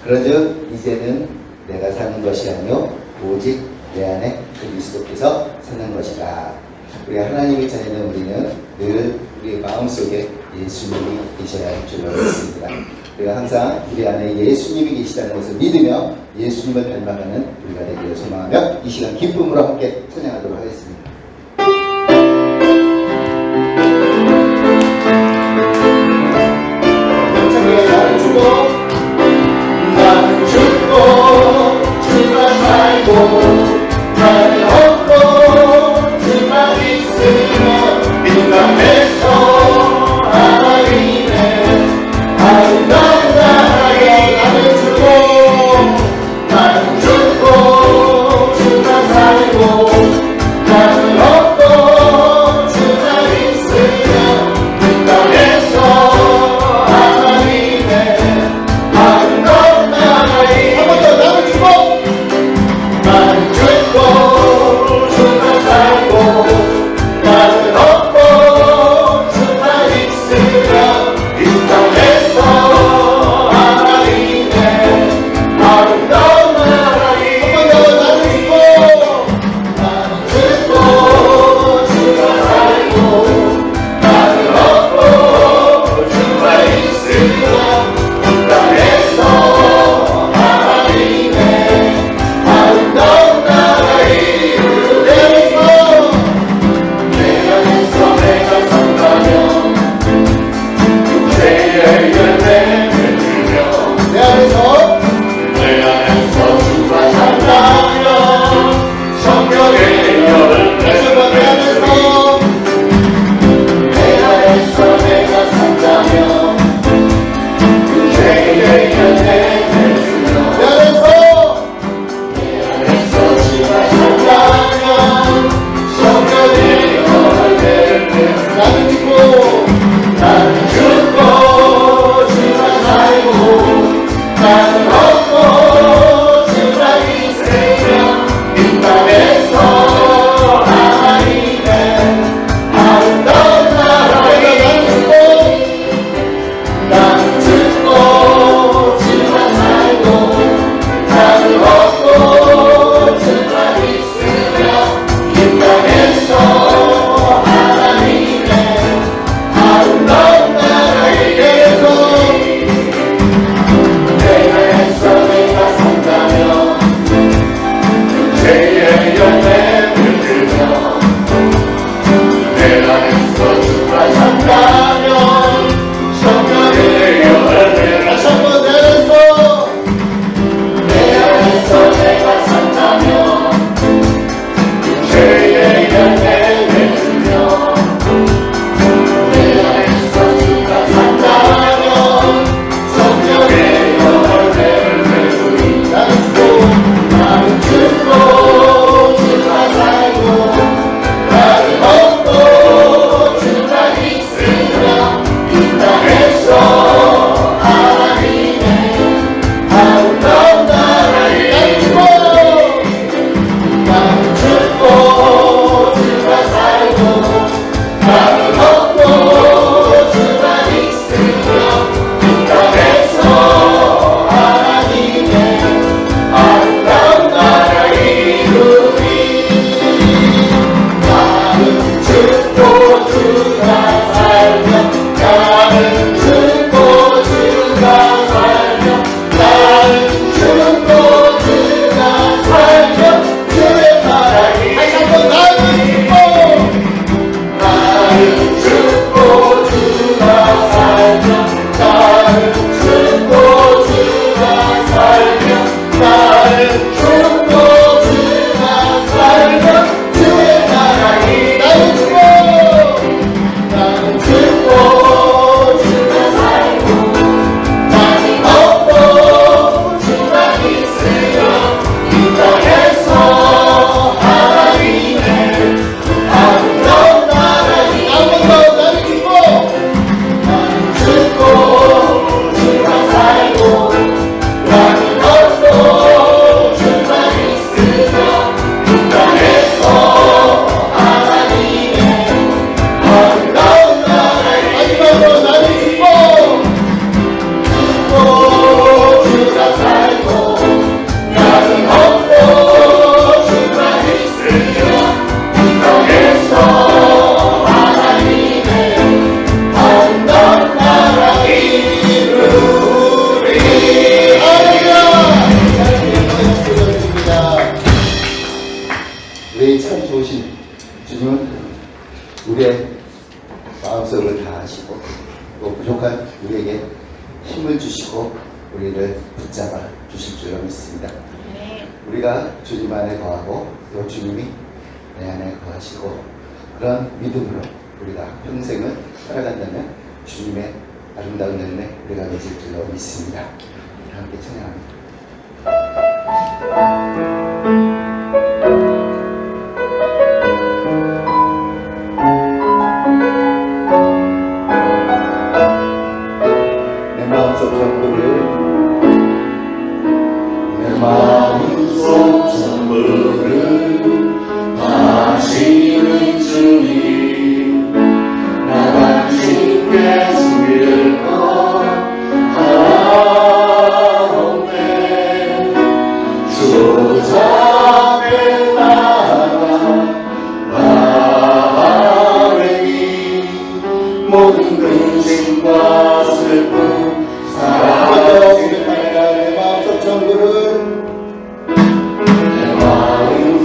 그런즉 이제는 내가 사는 것이 아니요 오직 내 안에 그리스도께서 사는 것이다. 우리 하나님의 자녀는 우리는 늘 우리의 마음속에 예수님이 계셔야 할 줄로 믿습니다. 우리가 항상 우리 안에 예수님이 계시다는 것을 믿으며 예수님을 닮아가는 우리가 되기를 소망하며 이 시간 기쁨으로 함께 찬양하도록 하겠습니다. 나는 죽고 주가 살고 나는 없고 주가 있으며 민감해서 하나님의 아름다운 나라에 나는 죽고 주가 살고 나는 붙잡아 주실 줄로 믿습니다. 우리가 주님 안에 거하고 또 주님이 내 안에 거하시고 그런 믿음으로 우리가 평생을 살아간다면 주님의 아름다운 은혜 우리가 맺을 줄로 믿습니다. 함께 찬양합니다. 내 마음속 전부를 당신은 주님 나 당신께 숨길 것 하옵네 주 앞에 나아가니 모든 근심과 슬픔 사라지네 내 마음속 전부를 내 마음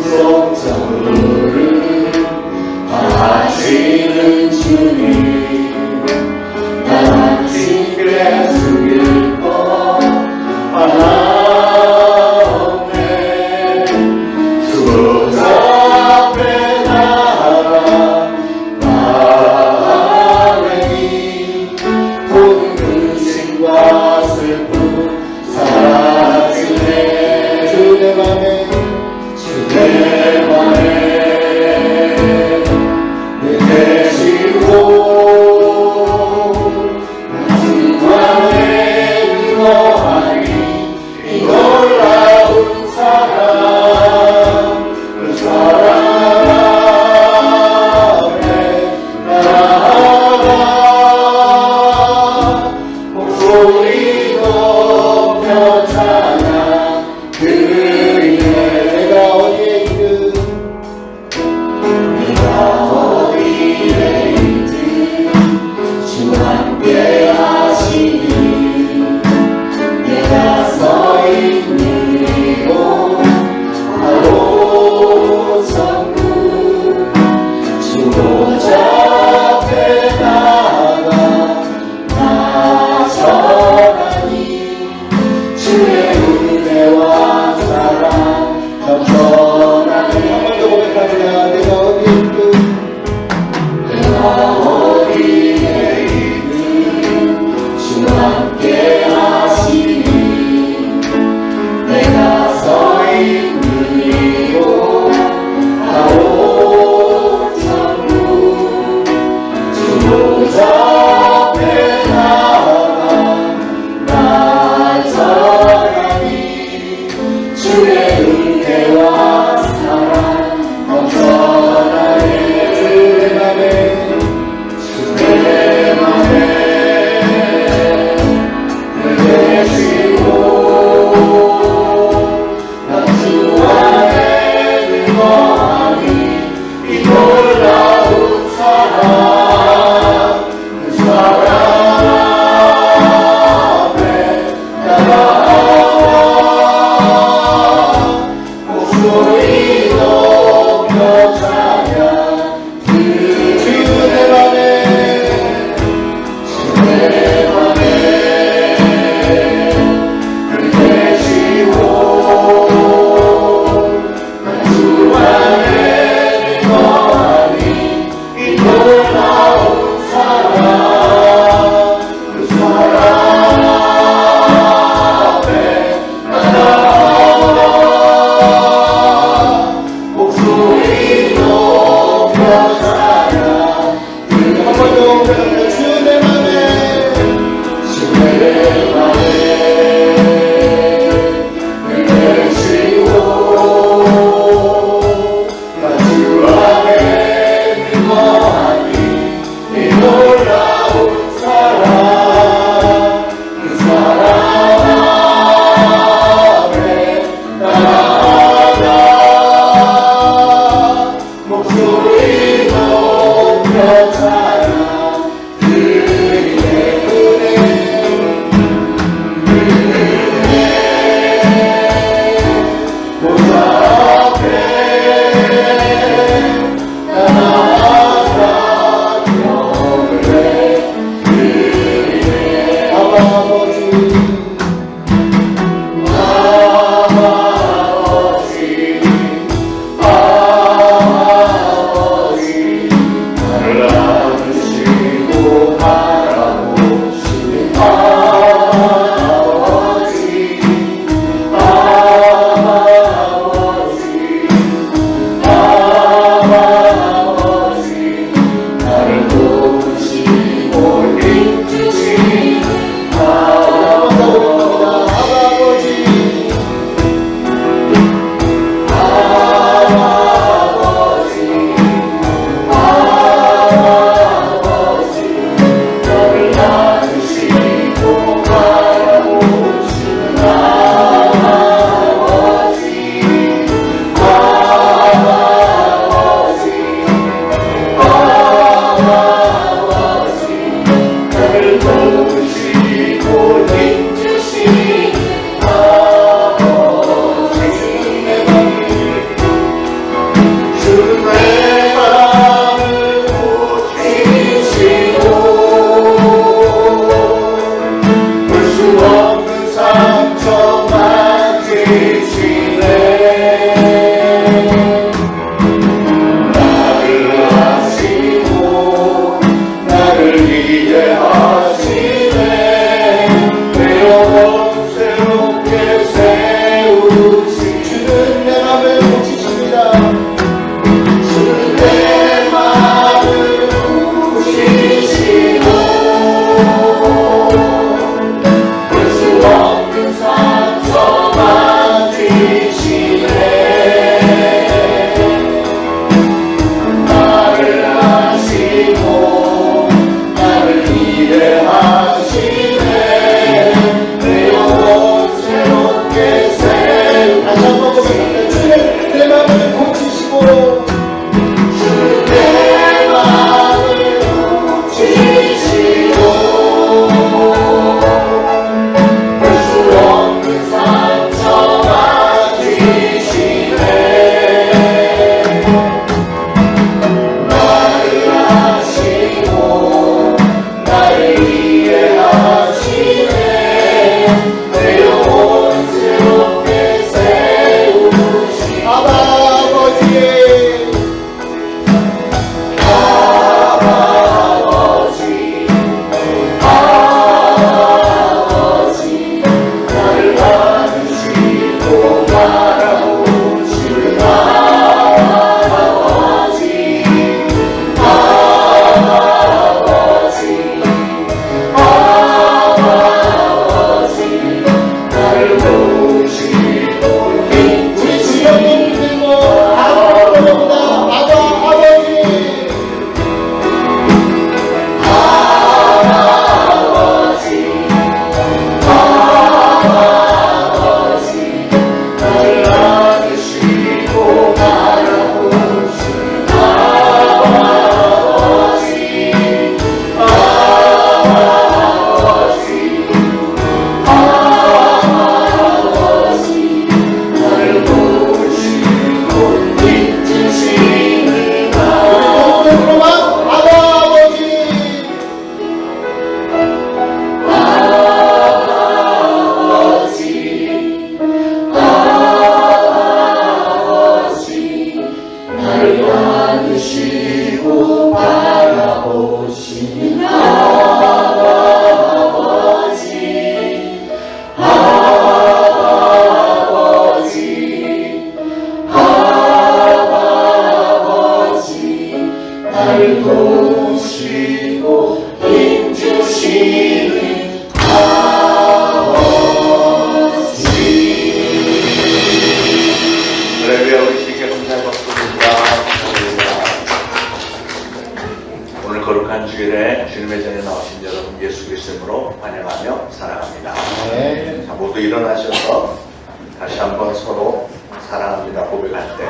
다시 한번 서로 사랑합니다 고백할 때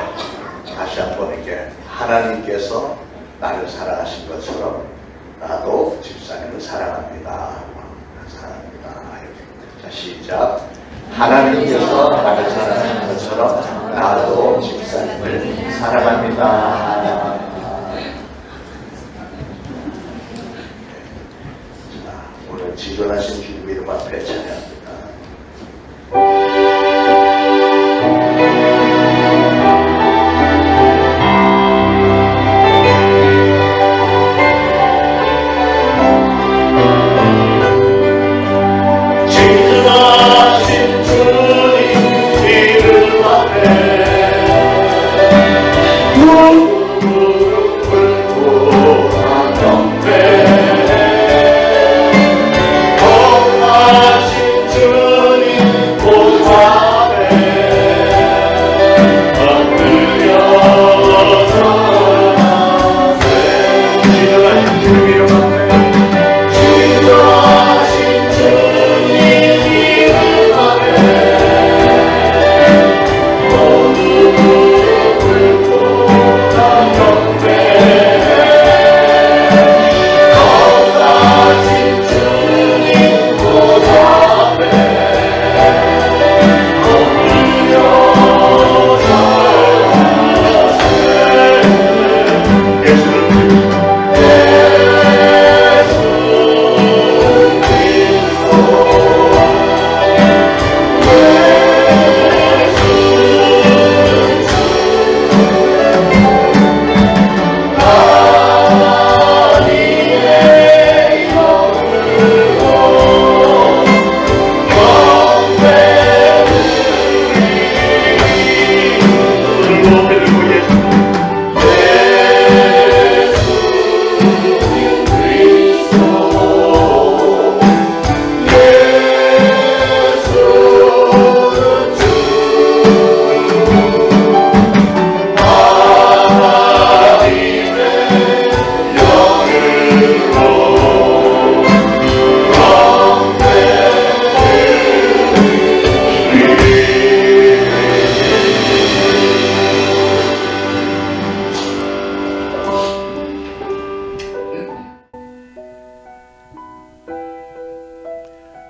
다시 한번 이렇게 하나님께서 나를 사랑하신 것처럼 나도 집사님을 사랑합니다. 사랑합니다. 자, 시작. 하나님께서 나를 사랑하신 것처럼 나도 집사님을 사랑합니다. 자, 오늘 지존하신 주님 이름 앞에 찬양합니다.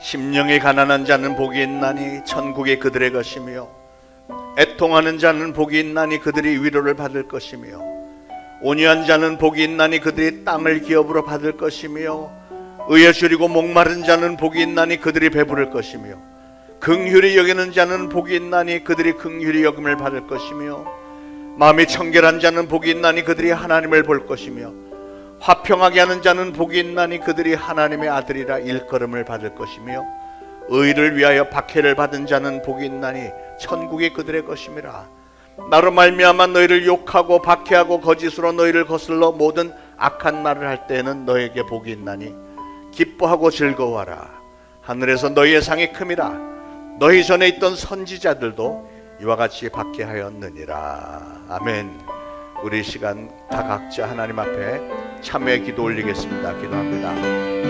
심령이 가난한 자는 복이 있나니 천국이 그들의 것이며 애통하는 자는 복이 있나니 그들이 위로를 받을 것이며 온유한 자는 복이 있나니 그들이 땅을 기업으로 받을 것이며 의에 줄이고 목마른 자는 복이 있나니 그들이 배부를 것이며 긍휼히 여기는 자는 복이 있나니 그들이 긍휼히 여김을 받을 것이며 마음이 청결한 자는 복이 있나니 그들이 하나님을 볼 것이며 화평하게 하는 자는 복이 있나니 그들이 하나님의 아들이라 일컬음을 받을 것이며 의를 위하여 박해를 받은 자는 복이 있나니 천국이 그들의 것임이라. 나로 말미암아 너희를 욕하고 박해하고 거짓으로 너희를 거슬러 모든 악한 말을 할 때에는 너에게 복이 있나니 기뻐하고 즐거워하라. 하늘에서 너희의 상이 큼이라. 너희 전에 있던 선지자들도 이와 같이 박해하였느니라. 아멘. 우리 시간 다 각자 하나님 앞에 참회의 기도 올리겠습니다. 기도합니다.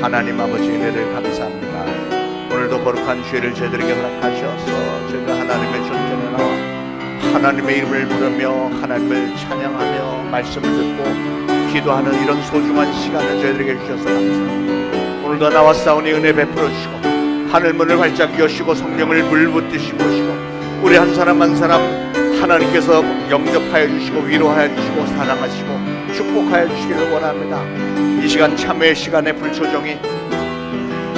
하나님 아버지 은혜를 감사합니다. 오늘도 거룩한 주일을 저희들에게 허락하셔서 저희가 하나님의 존전에 나와 하나님의 이름을 부르며 하나님을 찬양하며 말씀을 듣고 기도하는 이런 소중한 시간을 저희들에게 주셔서 감사합니다. 오늘도 나와 싸우니 은혜 베풀어 주시고 하늘문을 활짝 여시고 성령을 물붓듯이 모시고 우리 한 사람 한 사람 하나님께서 영접하여 주시고 위로하여 주시고 사랑하시고 축복하여 주시기를 원합니다. 이 시간 참회의 시간에 불초종이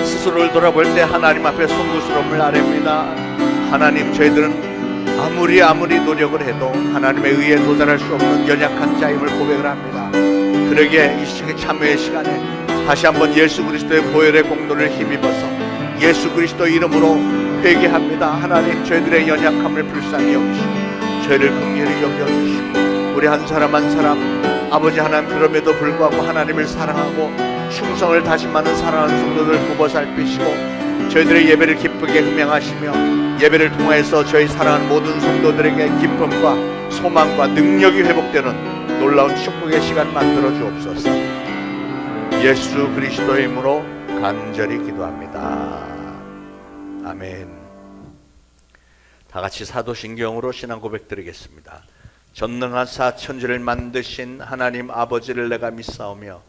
스스로를 돌아볼 때 하나님 앞에 송구스러움을 아뢰입니다. 하나님, 저희들은 아무리 노력을 해도 하나님의 의에 도달할 수 없는 연약한 자임을 고백을 합니다. 그러기에 이 시간 참회의 시간에 다시 한번 예수 그리스도의 보혈의 공로를 힘입어서 예수 그리스도 이름으로 회개합니다. 하나님, 저희들의 연약함을 불쌍히 여기시고 저희를 긍휼히 여겨주시고 우리 한 사람 한 사람 아버지 하나님, 그럼에도 불구하고 하나님을 사랑하고 충성을 다짐하는 사랑하는 성도들 굽어 살피시고 저희들의 예배를 기쁘게 흠양하시며 예배를 통해서 저희 사랑하는 모든 성도들에게 기쁨과 소망과 능력이 회복되는 놀라운 축복의 시간 만들어 주옵소서. 예수 그리스도의 이름으로 간절히 기도합니다. 아멘. 다 같이 사도신경으로 신앙 고백 드리겠습니다. 전능하사 천지를 만드신 하나님 아버지를 내가 믿사오며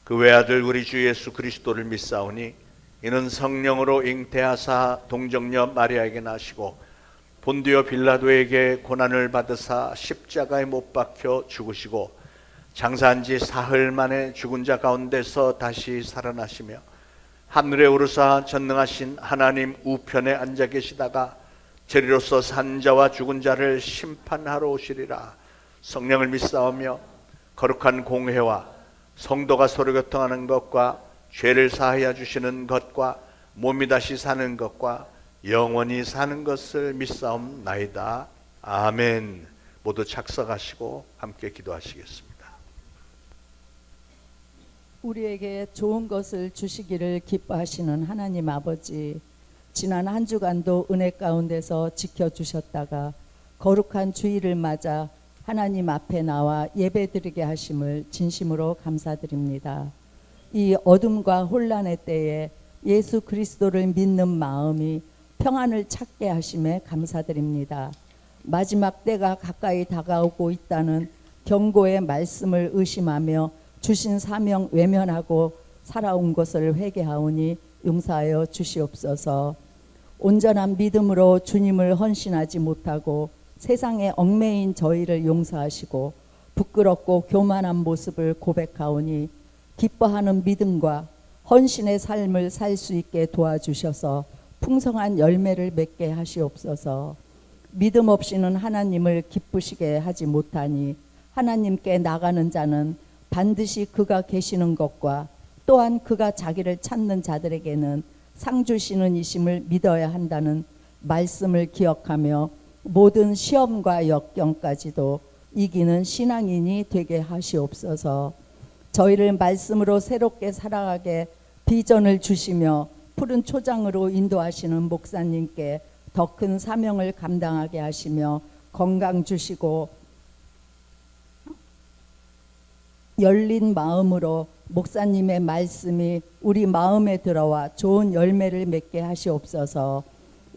그 외아들 우리 주 예수 그리스도를 믿사오니 이는 성령으로 잉태하사 동정녀 마리아에게 나시고 본디오 빌라도에게 고난을 받으사 십자가에 못 박혀 죽으시고 장사한 지 사흘 만에 죽은 자 가운데서 다시 살아나시며 하늘에 오르사 전능하신 하나님 우편에 앉아 계시다가 저리로서 산 자와 죽은 자를 심판하러 오시리라. 성령을 믿사오며 거룩한 공회와 성도가 서로 교통하는 것과 죄를 사하여 주시는 것과 몸이 다시 사는 것과 영원히 사는 것을 믿사옵나이다. 아멘. 모두 착석하시고 함께 기도하시겠습니다. 우리에게 좋은 것을 주시기를 기뻐하시는 하나님 아버지, 지난 한 주간도 은혜 가운데서 지켜주셨다가 거룩한 주일을 맞아 하나님 앞에 나와 예배드리게 하심을 진심으로 감사드립니다. 이 어둠과 혼란의 때에 예수 그리스도를 믿는 마음이 평안을 찾게 하심에 감사드립니다. 마지막 때가 가까이 다가오고 있다는 경고의 말씀을 의심하며 주신 사명 외면하고 살아온 것을 회개하오니 용서하여 주시옵소서. 온전한 믿음으로 주님을 헌신하지 못하고 세상에 얽매인 저희를 용서하시고 부끄럽고 교만한 모습을 고백하오니 기뻐하는 믿음과 헌신의 삶을 살 수 있게 도와주셔서 풍성한 열매를 맺게 하시옵소서. 믿음 없이는 하나님을 기쁘시게 하지 못하니 하나님께 나가는 자는 반드시 그가 계시는 것과 또한 그가 자기를 찾는 자들에게는 상 주시는 이심을 믿어야 한다는 말씀을 기억하며 모든 시험과 역경까지도 이기는 신앙인이 되게 하시옵소서. 저희를 말씀으로 새롭게 살아가게 비전을 주시며 푸른 초장으로 인도하시는 목사님께 더 큰 사명을 감당하게 하시며 건강 주시고 열린 마음으로 목사님의 말씀이 우리 마음에 들어와 좋은 열매를 맺게 하시옵소서.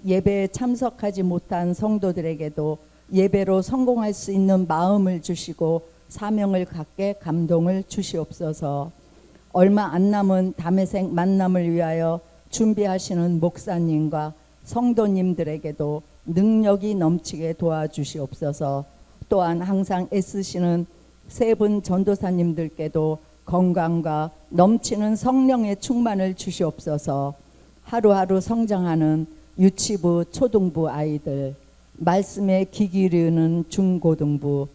예배에 참석하지 못한 성도들에게도 예배로 성공할 수 있는 마음을 주시고 사명을 갖게 감동을 주시옵소서. 얼마 안 남은 담에색 만남을 위하여 준비하시는 목사님과 성도님들에게도 능력이 넘치게 도와주시옵소서. 또한 항상 애쓰시는 세 분 전도사님들께도 건강과 넘치는 성령의 충만을 주시옵소서. 하루하루 성장하는 유치부, 초등부 아이들, 말씀에 귀 기르는 중고등부,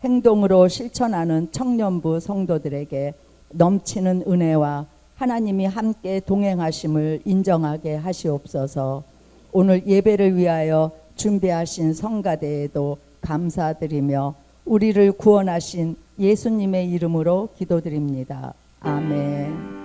행동으로 실천하는 청년부 성도들에게 넘치는 은혜와 하나님이 함께 동행하심을 인정하게 하시옵소서. 오늘 예배를 위하여 준비하신 성가대에도 감사드리며 우리를 구원하신 예수님의 이름으로 기도드립니다. 아멘.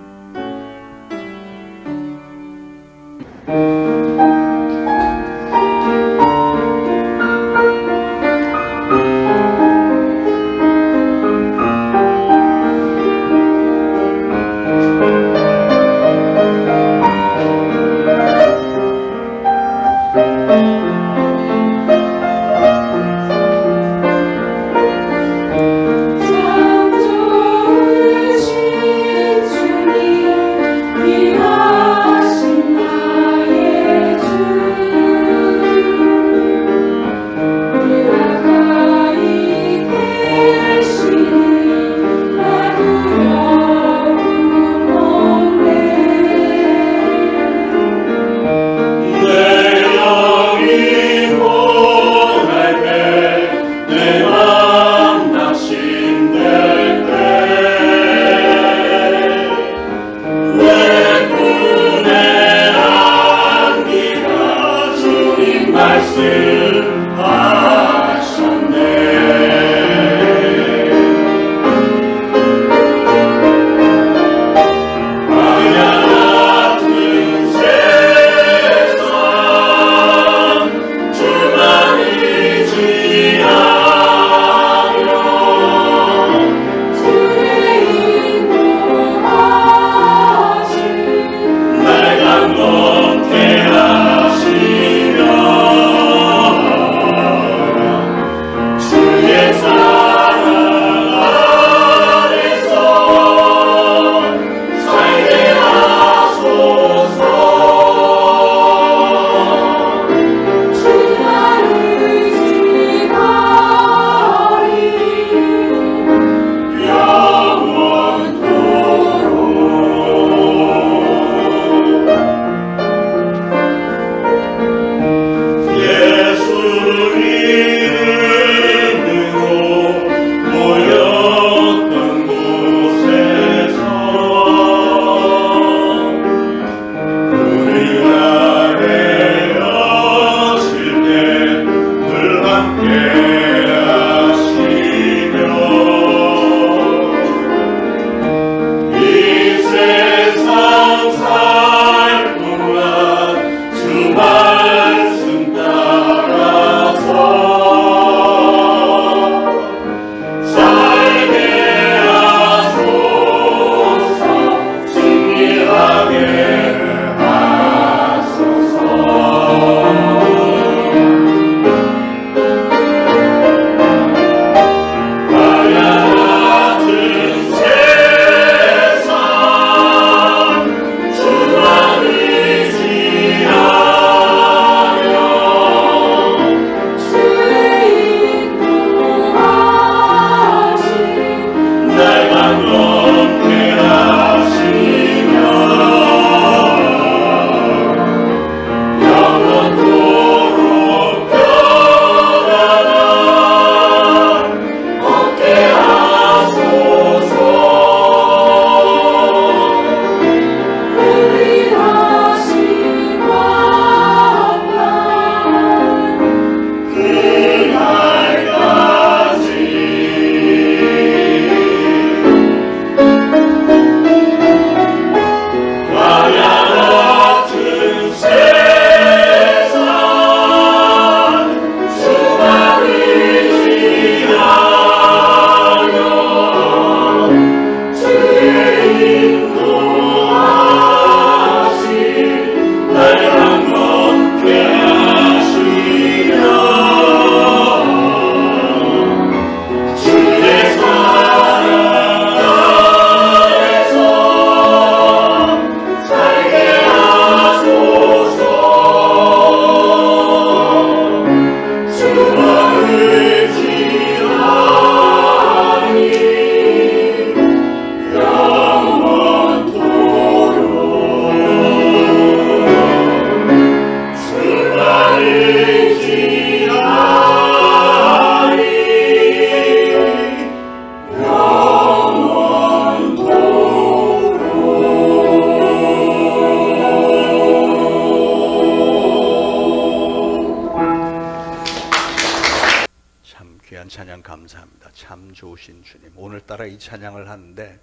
귀한 찬양 감사합니다. 참 좋으신 주님. 오늘따라 이 찬양을 하는데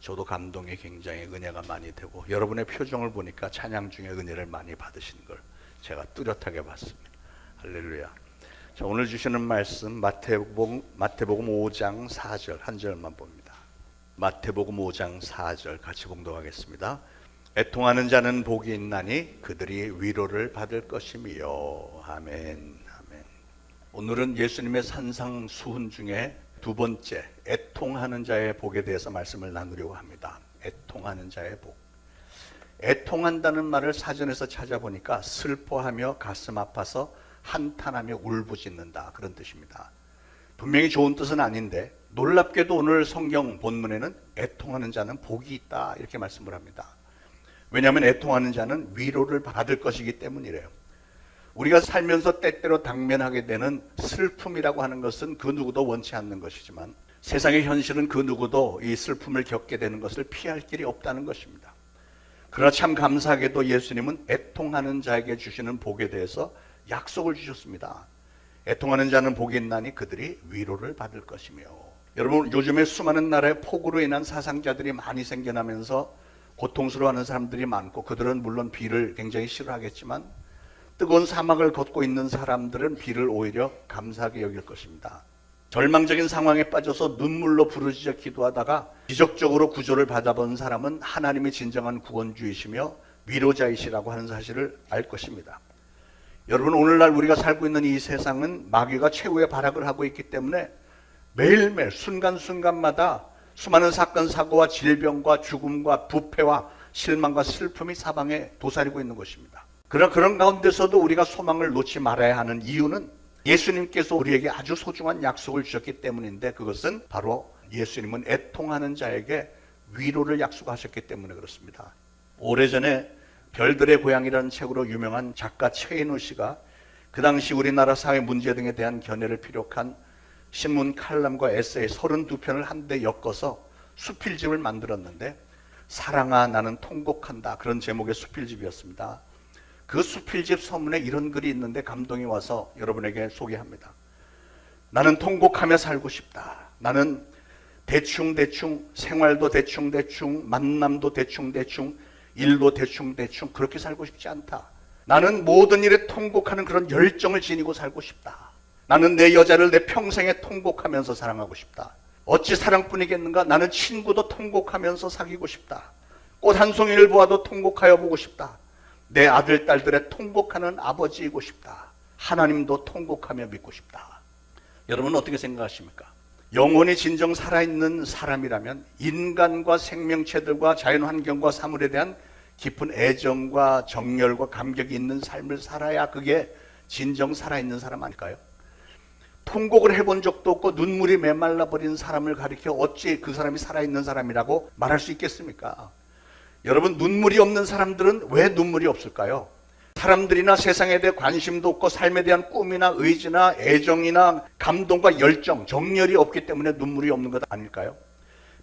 저도 감동이 굉장히 은혜가 많이 되고 여러분의 표정을 보니까 찬양 중에 은혜를 많이 받으신 걸 제가 뚜렷하게 봤습니다. 할렐루야. 자, 오늘 주시는 말씀 마태복음 5장 4절 한 절만 봅니다. 마태복음 5장 4절 같이 봉독하겠습니다. 애통하는 자는 복이 있나니 그들이 위로를 받을 것이며. 아멘. 아멘. 오늘은 예수님의 산상수훈 중에 두 번째 애통하는 자의 복에 대해서 말씀을 나누려고 합니다. 애통하는 자의 복. 애통한다는 말을 사전에서 찾아보니까 슬퍼하며 가슴 아파서 한탄하며 울부짖는다, 그런 뜻입니다. 분명히 좋은 뜻은 아닌데 놀랍게도 오늘 성경 본문에는 애통하는 자는 복이 있다 이렇게 말씀을 합니다. 왜냐하면 애통하는 자는 위로를 받을 것이기 때문이래요. 우리가 살면서 때때로 당면하게 되는 슬픔이라고 하는 것은 그 누구도 원치 않는 것이지만 세상의 현실은 그 누구도 이 슬픔을 겪게 되는 것을 피할 길이 없다는 것입니다. 그러나 참 감사하게도 예수님은 애통하는 자에게 주시는 복에 대해서 약속을 주셨습니다. 애통하는 자는 복이 있나니 그들이 위로를 받을 것이며. 여러분, 요즘에 수많은 나라의 폭우로 인한 사상자들이 많이 생겨나면서 고통스러워하는 사람들이 많고 그들은 물론 비를 굉장히 싫어하겠지만 뜨거운 사막을 걷고 있는 사람들은 비를 오히려 감사하게 여길 것입니다. 절망적인 상황에 빠져서 눈물로 부르짖어 기도하다가 기적적으로 구조를 받아본 사람은 하나님이 진정한 구원주이시며 위로자이시라고 하는 사실을 알 것입니다. 여러분, 오늘날 우리가 살고 있는 이 세상은 마귀가 최후의 발악을 하고 있기 때문에 매일매일 순간순간마다 수많은 사건 사고와 질병과 죽음과 부패와 실망과 슬픔이 사방에 도사리고 있는 것입니다. 그러나 그런 가운데서도 우리가 소망을 놓지 말아야 하는 이유는 예수님께서 우리에게 아주 소중한 약속을 주셨기 때문인데, 그것은 바로 예수님은 애통하는 자에게 위로를 약속하셨기 때문에 그렇습니다. 오래전에 별들의 고향이라는 책으로 유명한 작가 최인호 씨가 그 당시 우리나라 사회 문제 등에 대한 견해를 피력한 신문 칼럼과 에세이 32편을 한데 엮어서 수필집을 만들었는데, 사랑아 나는 통곡한다, 그런 제목의 수필집이었습니다. 그 수필집 서문에 이런 글이 있는데 감동이 와서 여러분에게 소개합니다. 나는 통곡하며 살고 싶다. 나는 대충대충, 생활도 대충대충, 만남도 대충대충, 일도 대충대충, 그렇게 살고 싶지 않다. 나는 모든 일에 통곡하는 그런 열정을 지니고 살고 싶다. 나는 내 여자를 내 평생에 통곡하면서 사랑하고 싶다. 어찌 사랑뿐이겠는가? 나는 친구도 통곡하면서 사귀고 싶다. 꽃 한 송이를 보아도 통곡하여 보고 싶다. 내 아들, 딸들의 통곡하는 아버지이고 싶다. 하나님도 통곡하며 믿고 싶다. 여러분 어떻게 생각하십니까? 영혼이 진정 살아있는 사람이라면 인간과 생명체들과 자연환경과 사물에 대한 깊은 애정과 정열과 감격이 있는 삶을 살아야 그게 진정 살아있는 사람 아닐까요? 통곡을 해본 적도 없고 눈물이 메말라 버린 사람을 가리켜 어찌 그 사람이 살아있는 사람이라고 말할 수 있겠습니까? 여러분, 눈물이 없는 사람들은 왜 눈물이 없을까요? 사람들이나 세상에 대해 관심도 없고 삶에 대한 꿈이나 의지나 애정이나 감동과 열정, 정열이 없기 때문에 눈물이 없는 것 아닐까요?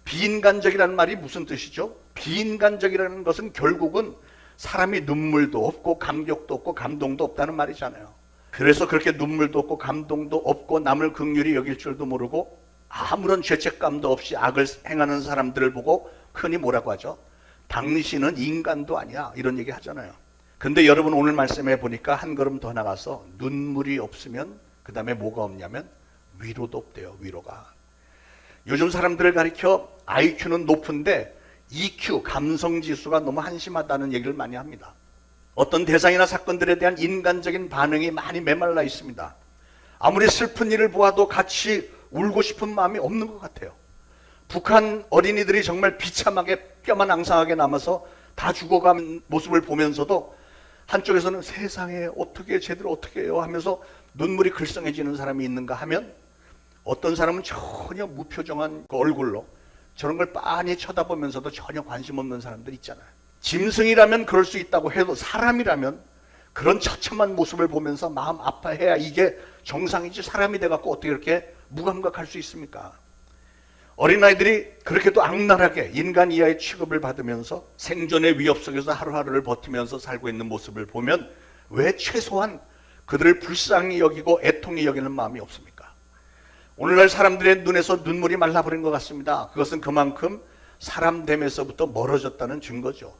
비인간적이라는 말이 무슨 뜻이죠? 비인간적이라는 것은 결국은 사람이 눈물도 없고 감격도 없고 감동도 없다는 말이잖아요. 그래서 그렇게 눈물도 없고 감동도 없고 남을 긍휼히 여길 줄도 모르고 아무런 죄책감도 없이 악을 행하는 사람들을 보고 흔히 뭐라고 하죠? 당신은 인간도 아니야, 이런 얘기 하잖아요. 근데 여러분 오늘 말씀해 보니까 한 걸음 더 나가서 눈물이 없으면 그 다음에 뭐가 없냐면 위로도 없대요. 위로가. 요즘 사람들을 가리켜 IQ는 높은데 EQ, 감성지수가 너무 한심하다는 얘기를 많이 합니다. 어떤 대상이나 사건들에 대한 인간적인 반응이 많이 메말라 있습니다. 아무리 슬픈 일을 보아도 같이 울고 싶은 마음이 없는 것 같아요. 북한 어린이들이 정말 비참하게 뼈만 앙상하게 남아서 다 죽어가는 모습을 보면서도 한쪽에서는 세상에 어떻게 제대로 어떻게 해요 하면서 눈물이 글썽해지는 사람이 있는가 하면, 어떤 사람은 전혀 무표정한 그 얼굴로 저런 걸 빤히 쳐다보면서도 전혀 관심 없는 사람들 있잖아요. 짐승이라면 그럴 수 있다고 해도 사람이라면 그런 처참한 모습을 보면서 마음 아파해야 이게 정상이지, 사람이 돼갖고 어떻게 이렇게 무감각할 수 있습니까? 어린아이들이 그렇게도 악랄하게 인간 이하의 취급을 받으면서 생존의 위협 속에서 하루하루를 버티면서 살고 있는 모습을 보면 왜 최소한 그들을 불쌍히 여기고 애통히 여기는 마음이 없습니까? 오늘날 사람들의 눈에서 눈물이 말라버린 것 같습니다. 그것은 그만큼 사람됨에서부터 멀어졌다는 증거죠.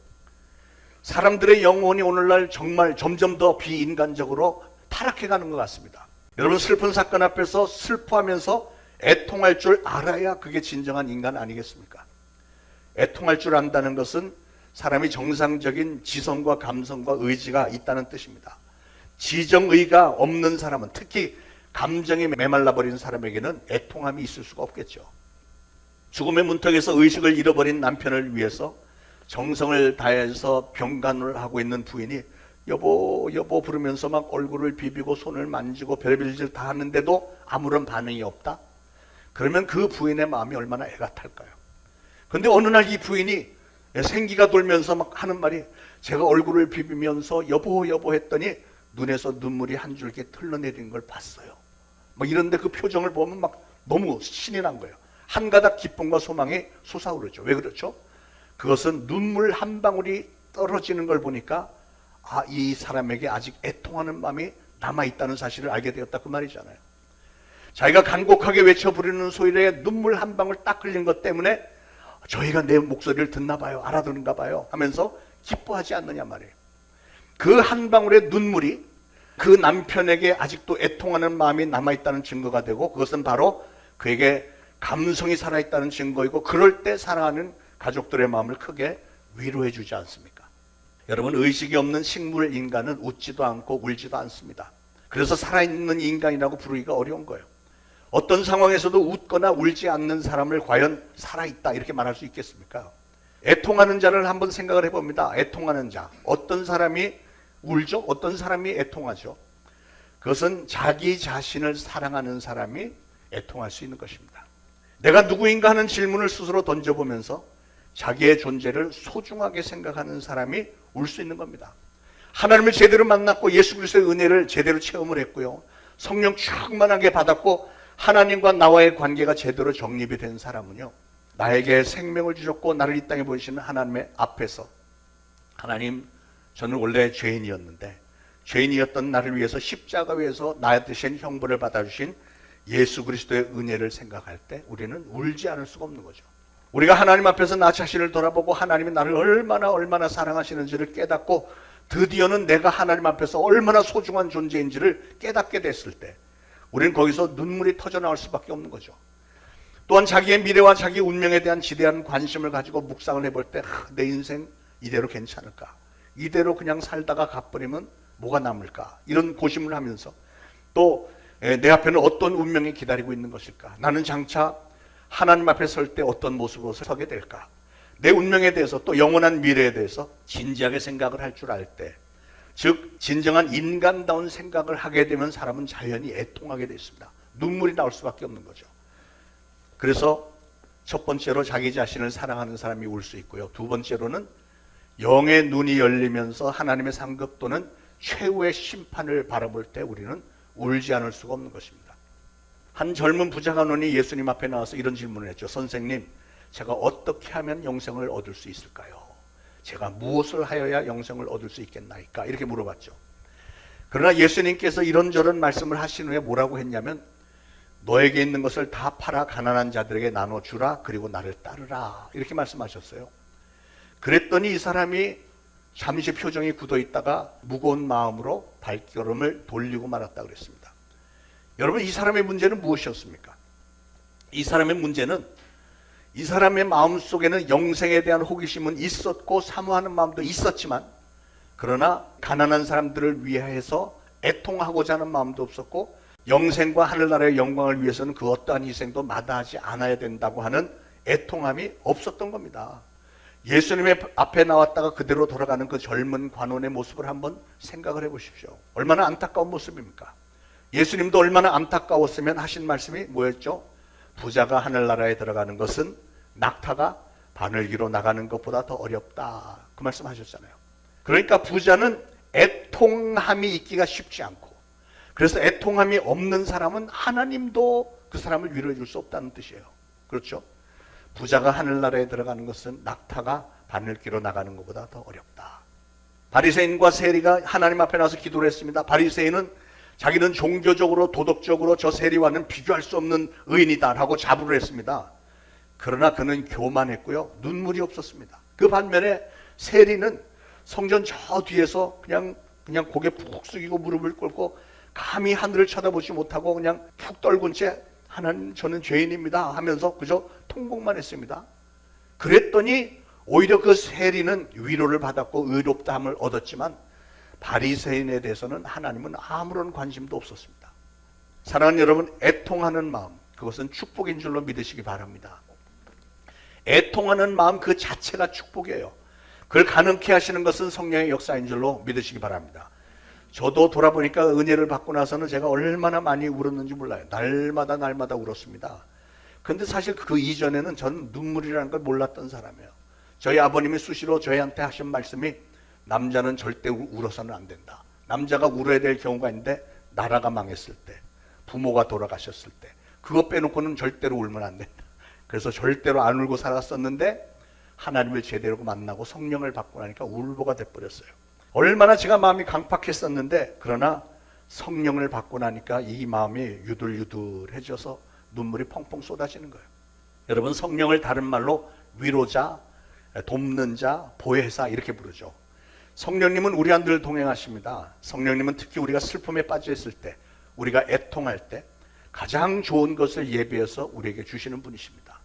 사람들의 영혼이 오늘날 정말 점점 더 비인간적으로 타락해가는 것 같습니다. 여러분, 슬픈 사건 앞에서 슬퍼하면서 애통할 줄 알아야 그게 진정한 인간 아니겠습니까? 애통할 줄 안다는 것은 사람이 정상적인 지성과 감성과 의지가 있다는 뜻입니다. 지정의가 없는 사람은, 특히 감정이 메말라버린 사람에게는 애통함이 있을 수가 없겠죠. 죽음의 문턱에서 의식을 잃어버린 남편을 위해서 정성을 다해서 병간호를 하고 있는 부인이 여보 여보 부르면서 막 얼굴을 비비고 손을 만지고 별별 짓을 다 하는데도 아무런 반응이 없다? 그러면 그 부인의 마음이 얼마나 애가 탈까요? 그런데 어느 날 이 부인이 생기가 돌면서 막 하는 말이, 제가 얼굴을 비비면서 여보 여보 했더니 눈에서 눈물이 한 줄기 흘러내리는 걸 봤어요. 막 이런데 그 표정을 보면 막 너무 신이 난 거예요. 한 가닥 기쁨과 소망이 솟아오르죠. 왜 그렇죠? 그것은 눈물 한 방울이 떨어지는 걸 보니까 이 사람에게 아직 애통하는 마음이 남아있다는 사실을 알게 되었다, 그 말이잖아요. 자기가 간곡하게 외쳐 부르는 소리에 눈물 한 방울 딱 흘린 것 때문에 저희가 내 목소리를 듣나 봐요, 알아듣는가 봐요 하면서 기뻐하지 않느냐 말이에요. 그 한 방울의 눈물이 그 남편에게 아직도 애통하는 마음이 남아있다는 증거가 되고, 그것은 바로 그에게 감성이 살아있다는 증거이고, 그럴 때 사랑하는 가족들의 마음을 크게 위로해 주지 않습니까? 여러분, 의식이 없는 식물 인간은 웃지도 않고 울지도 않습니다. 그래서 살아있는 인간이라고 부르기가 어려운 거예요. 어떤 상황에서도 웃거나 울지 않는 사람을 과연 살아있다 이렇게 말할 수 있겠습니까? 애통하는 자를 한번 생각을 해봅니다. 애통하는 자, 어떤 사람이 울죠? 어떤 사람이 애통하죠? 그것은 자기 자신을 사랑하는 사람이 애통할 수 있는 것입니다. 내가 누구인가 하는 질문을 스스로 던져보면서 자기의 존재를 소중하게 생각하는 사람이 울 수 있는 겁니다. 하나님을 제대로 만났고 예수 그리스도의 은혜를 제대로 체험을 했고요, 성령 충만하게 받았고 하나님과 나와의 관계가 제대로 정립이 된 사람은요, 나에게 생명을 주셨고 나를 이 땅에 보이시는 하나님의 앞에서, 하나님, 저는 원래 죄인이었는데 죄인이었던 나를 위해서 십자가 위에서 나 대신 형벌을 받아주신 예수 그리스도의 은혜를 생각할 때 우리는 울지 않을 수가 없는 거죠. 우리가 하나님 앞에서 나 자신을 돌아보고 하나님이 나를 얼마나 사랑하시는지를 깨닫고 드디어는 내가 하나님 앞에서 얼마나 소중한 존재인지를 깨닫게 됐을 때 우리는 거기서 눈물이 터져나올 수밖에 없는 거죠. 또한 자기의 미래와 자기 운명에 대한 지대한 관심을 가지고 묵상을 해볼 때 내 인생 이대로 괜찮을까? 이대로 그냥 살다가 가버리면 뭐가 남을까? 이런 고심을 하면서 또 내 앞에는 어떤 운명이 기다리고 있는 것일까? 나는 장차 하나님 앞에 설 때 어떤 모습으로 서게 될까? 내 운명에 대해서 또 영원한 미래에 대해서 진지하게 생각을 할 줄 알 때, 즉 진정한 인간다운 생각을 하게 되면 사람은 자연히 애통하게 되어 있습니다. 눈물이 나올 수밖에 없는 거죠. 그래서 첫 번째로 자기 자신을 사랑하는 사람이 울 수 있고요, 두 번째로는 영의 눈이 열리면서 하나님의 상급 또는 최후의 심판을 바라볼 때 우리는 울지 않을 수가 없는 것입니다. 한 젊은 부자간원이 예수님 앞에 나와서 이런 질문을 했죠. 선생님, 제가 어떻게 하면 영생을 얻을 수 있을까요? 제가 무엇을 하여야 영생을 얻을 수 있겠나이까? 이렇게 물어봤죠. 그러나 예수님께서 이런저런 말씀을 하신 후에 뭐라고 했냐면, 너에게 있는 것을 다 팔아 가난한 자들에게 나눠주라, 그리고 나를 따르라, 이렇게 말씀하셨어요. 그랬더니 이 사람이 잠시 표정이 굳어 있다가 무거운 마음으로 발걸음을 돌리고 말았다 그랬습니다. 여러분, 이 사람의 문제는 무엇이었습니까? 이 사람의 문제는, 이 사람의 마음속에는 영생에 대한 호기심은 있었고 사모하는 마음도 있었지만, 그러나 가난한 사람들을 위해서 애통하고자 하는 마음도 없었고, 영생과 하늘나라의 영광을 위해서는 그 어떠한 희생도 마다하지 않아야 된다고 하는 애통함이 없었던 겁니다. 예수님의 앞에 나왔다가 그대로 돌아가는 그 젊은 관원의 모습을 한번 생각을 해보십시오. 얼마나 안타까운 모습입니까? 예수님도 얼마나 안타까웠으면 하신 말씀이 뭐였죠? 부자가 하늘나라에 들어가는 것은 낙타가 바늘기로 나가는 것보다 더 어렵다, 그 말씀 하셨잖아요. 그러니까 부자는 애통함이 있기가 쉽지 않고, 그래서 애통함이 없는 사람은 하나님도 그 사람을 위로해 줄 수 없다는 뜻이에요. 그렇죠? 부자가 하늘나라에 들어가는 것은 낙타가 바늘기로 나가는 것보다 더 어렵다. 바리새인과 세리가 하나님 앞에 나서 기도를 했습니다. 바리새인은 자기는 종교적으로 도덕적으로 저 세리와는 비교할 수 없는 의인이다라고 자부를 했습니다. 그러나 그는 교만했고요. 눈물이 없었습니다. 그 반면에 세리는 성전 저 뒤에서 그냥 고개 푹 숙이고 무릎을 꿇고 감히 하늘을 쳐다보지 못하고 그냥 푹 떨군 채 하나님 저는 죄인입니다 하면서 그저 통곡만 했습니다. 그랬더니 오히려 그 세리는 위로를 받았고 의롭다함을 얻었지만 바리새인에 대해서는 하나님은 아무런 관심도 없었습니다. 사랑하는 여러분, 애통하는 마음, 그것은 축복인 줄로 믿으시기 바랍니다. 애통하는 마음 그 자체가 축복이에요. 그걸 가능케 하시는 것은 성령의 역사인 줄로 믿으시기 바랍니다. 저도 돌아보니까 은혜를 받고 나서는 제가 얼마나 많이 울었는지 몰라요. 날마다 울었습니다. 근데 사실 그 이전에는 저는 눈물이라는 걸 몰랐던 사람이에요. 저희 아버님이 수시로 저희한테 하신 말씀이 남자는 절대 울어서는 안 된다. 남자가 울어야 될 경우가 있는데 나라가 망했을 때, 부모가 돌아가셨을 때 그거 빼놓고는 절대로 울면 안 된다. 그래서 절대로 안 울고 살았었는데 하나님을 제대로 만나고 성령을 받고 나니까 울보가 돼버렸어요. 얼마나 제가 마음이 강팍했었는데 그러나 성령을 받고 나니까 이 마음이 유들유들해져서 눈물이 펑펑 쏟아지는 거예요. 여러분, 성령을 다른 말로 위로자, 돕는 자, 보혜사 이렇게 부르죠. 성령님은 우리 안 늘 동행하십니다. 성령님은 특히 우리가 슬픔에 빠져 있을 때, 우리가 애통할 때 가장 좋은 것을 예비해서 우리에게 주시는 분이십니다.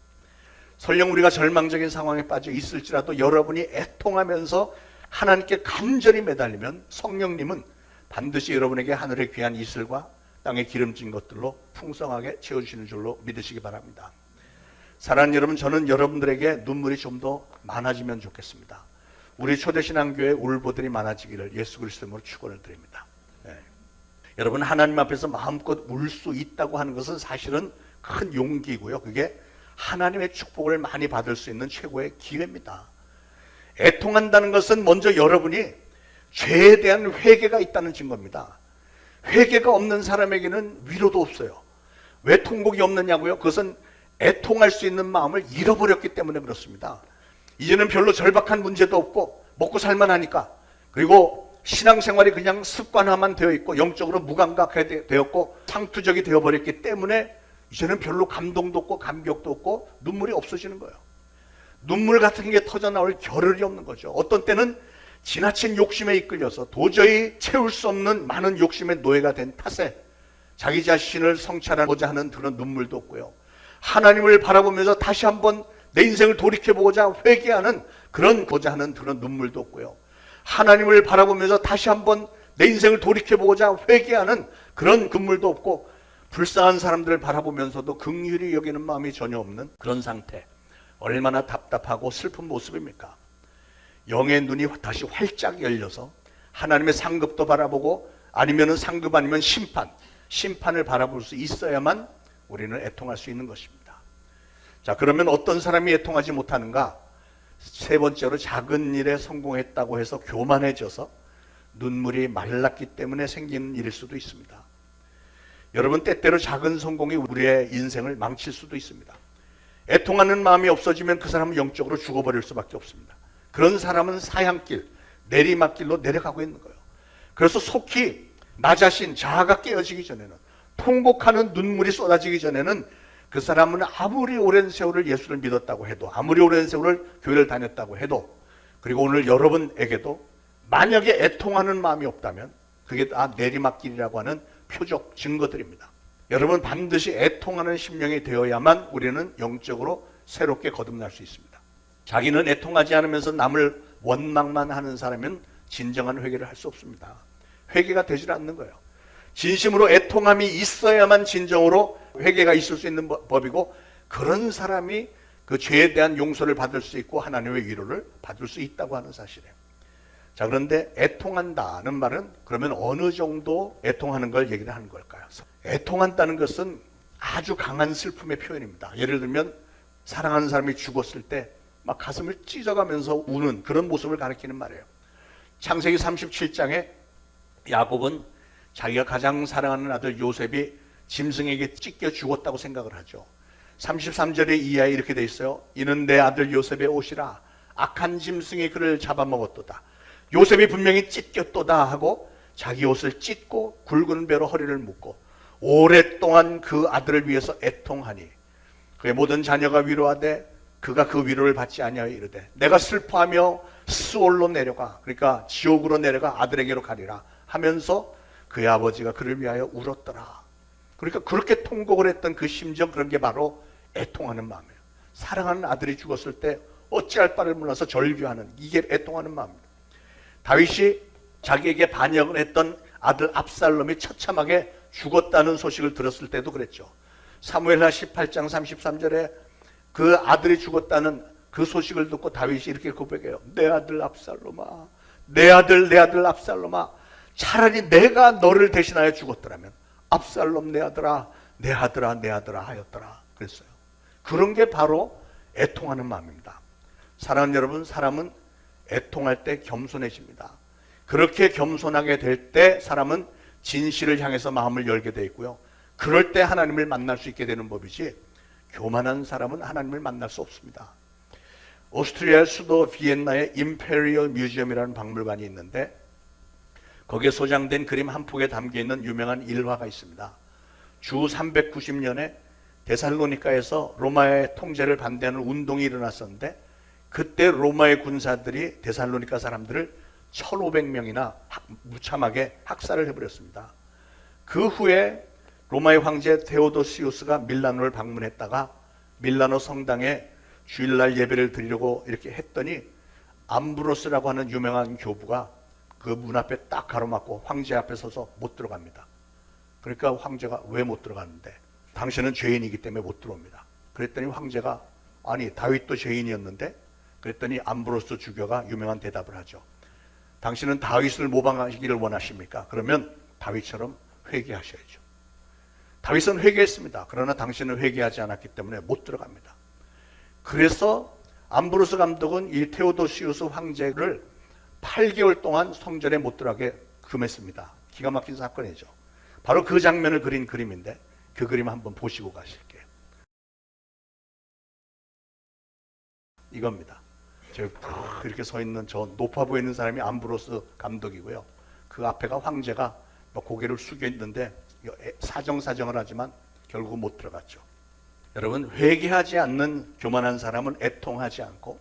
설령 우리가 절망적인 상황에 빠져 있을지라도 여러분이 애통하면서 하나님께 간절히 매달리면 성령님은 반드시 여러분에게 하늘의 귀한 이슬과 땅의 기름진 것들로 풍성하게 채워주시는 줄로 믿으시기 바랍니다. 사랑하는 여러분, 저는 여러분들에게 눈물이 좀 더 많아지면 좋겠습니다. 우리 초대신앙교회 울보들이 많아지기를 예수 그리스도로 축원을 드립니다. 네. 여러분, 하나님 앞에서 마음껏 울 수 있다고 하는 것은 사실은 큰 용기고요. 그게 하나님의 축복을 많이 받을 수 있는 최고의 기회입니다. 애통한다는 것은 먼저 여러분이 죄에 대한 회개가 있다는 증거입니다. 회개가 없는 사람에게는 위로도 없어요. 왜 통곡이 없느냐고요? 그것은 애통할 수 있는 마음을 잃어버렸기 때문에 그렇습니다. 이제는 별로 절박한 문제도 없고 먹고 살만하니까, 그리고 신앙생활이 그냥 습관화만 되어 있고 영적으로 무감각하게 되었고 상투적이 되어버렸기 때문에 이제는 별로 감동도 없고 감격도 없고 눈물이 없어지는 거예요. 눈물 같은 게 터져나올 겨를이 없는 거죠. 어떤 때는 지나친 욕심에 이끌려서 도저히 채울 수 없는 많은 욕심의 노예가 된 탓에 자기 자신을 성찰하고자 하는 그런 눈물도 없고요. 하나님을 바라보면서 다시 한번 내 인생을 돌이켜보고자 회개하는 그런 고자 하는 그런 눈물도 없고요. 하나님을 바라보면서 다시 한번 내 인생을 돌이켜보고자 회개하는 그런 눈물도 없고, 불쌍한 사람들을 바라보면서도 긍휼히 여기는 마음이 전혀 없는 그런 상태. 얼마나 답답하고 슬픈 모습입니까? 영의 눈이 다시 활짝 열려서 하나님의 상급도 바라보고, 아니면 상급 아니면 심판을 바라볼 수 있어야만 우리는 애통할 수 있는 것입니다. 자, 그러면 어떤 사람이 애통하지 못하는가? 세 번째로 작은 일에 성공했다고 해서 교만해져서 눈물이 말랐기 때문에 생기는 일일 수도 있습니다. 여러분, 때때로 작은 성공이 우리의 인생을 망칠 수도 있습니다. 애통하는 마음이 없어지면 그 사람은 영적으로 죽어버릴 수밖에 없습니다. 그런 사람은 사향길, 내리막길로 내려가고 있는 거예요. 그래서 속히 나 자신, 자아가 깨어지기 전에는, 통곡하는 눈물이 쏟아지기 전에는 그 사람은 아무리 오랜 세월을 예수를 믿었다고 해도, 아무리 오랜 세월을 교회를 다녔다고 해도, 그리고 오늘 여러분에게도 만약에 애통하는 마음이 없다면 그게 다 내리막길이라고 하는 표적 증거들입니다. 여러분, 반드시 애통하는 심령이 되어야만 우리는 영적으로 새롭게 거듭날 수 있습니다. 자기는 애통하지 않으면서 남을 원망만 하는 사람은 진정한 회개를 할 수 없습니다. 회개가 되질 않는 거예요. 진심으로 애통함이 있어야만 진정으로 회개가 있을 수 있는 법이고, 그런 사람이 그 죄에 대한 용서를 받을 수 있고 하나님의 위로를 받을 수 있다고 하는 사실이에요. 자, 그런데 애통한다는 말은 그러면 어느 정도 애통하는 걸 얘기를 하는 걸까요? 애통한다는 것은 아주 강한 슬픔의 표현입니다. 예를 들면 사랑하는 사람이 죽었을 때 막 가슴을 찢어가면서 우는 그런 모습을 가리키는 말이에요. 창세기 37장에 야곱은 자기가 가장 사랑하는 아들 요셉이 짐승에게 찢겨 죽었다고 생각을 하죠. 33절에 이하에 이렇게 돼 있어요. 이는 내 아들 요셉의 옷이라 악한 짐승이 그를 잡아먹었도다. 요셉이 분명히 찢겼도다 하고 자기 옷을 찢고 굵은 배로 허리를 묶고 오랫동안 그 아들을 위해서 애통하니 그의 모든 자녀가 위로하되 그가 그 위로를 받지 아니하여 이르되 내가 슬퍼하며 스올로 내려가, 그러니까 지옥으로 내려가 아들에게로 가리라 하면서 그의 아버지가 그를 위하여 울었더라. 그러니까 그렇게 통곡을 했던 그 심정, 그런 게 바로 애통하는 마음이에요. 사랑하는 아들이 죽었을 때 어찌할 바를 몰라서 절규하는, 이게 애통하는 마음입니다. 다윗이 자기에게 반역을 했던 아들 압살롬이 처참하게 죽었다는 소식을 들었을 때도 그랬죠. 사무엘하 18장 33절에 그 아들이 죽었다는 그 소식을 듣고 다윗이 이렇게 고백해요. 내 아들 압살롬아, 내 아들 압살롬아, 차라리 내가 너를 대신하여 죽었더라면 압살롬 내 아들아, 내 아들아, 내 아들아 하였더라 그랬어요. 그런 게 바로 애통하는 마음입니다. 사랑하는 여러분, 사람은 애통할 때 겸손해집니다. 그렇게 겸손하게 될 때 사람은 진실을 향해서 마음을 열게 돼 있고요. 그럴 때 하나님을 만날 수 있게 되는 법이지, 교만한 사람은 하나님을 만날 수 없습니다. 오스트리아 수도 비엔나에 임페리얼 뮤지엄이라는 박물관이 있는데 거기에 소장된 그림 한 폭에 담겨있는 유명한 일화가 있습니다. 주 390년에 데살로니카에서 로마의 통제를 반대하는 운동이 일어났었는데 그때 로마의 군사들이 데살로니카 사람들을 1500명이나 무참하게 학살을 해버렸습니다. 그 후에 로마의 황제 테오도시우스가 밀라노를 방문했다가 밀라노 성당에 주일날 예배를 드리려고 이렇게 했더니 암브로스라고 하는 유명한 교부가 그 문 앞에 딱 가로막고 황제 앞에 서서 못 들어갑니다. 그러니까 황제가 왜 못 들어가는데? 당신은 죄인이기 때문에 못 들어옵니다. 그랬더니 황제가 아니 다윗도 죄인이었는데? 그랬더니 암브로스 주교가 유명한 대답을 하죠. 당신은 다윗을 모방하시기를 원하십니까? 그러면 다윗처럼 회개하셔야죠. 다윗은 회개했습니다. 그러나 당신은 회개하지 않았기 때문에 못 들어갑니다. 그래서 암브로스 감독은 이 테오도시우스 황제를 8개월 동안 성전에 못 들어가게 금했습니다. 기가 막힌 사건이죠. 바로 그 장면을 그린 그림인데 그 그림 한번 보시고 가실게요. 이겁니다. 저기 이렇게 서 있는 저 높아 보이는 사람이 암브로스 감독이고요. 그 앞에가 황제가 고개를 숙여 있는데 사정사정을 하지만 결국 못 들어갔죠. 여러분, 회개하지 않는 교만한 사람은 애통하지 않고,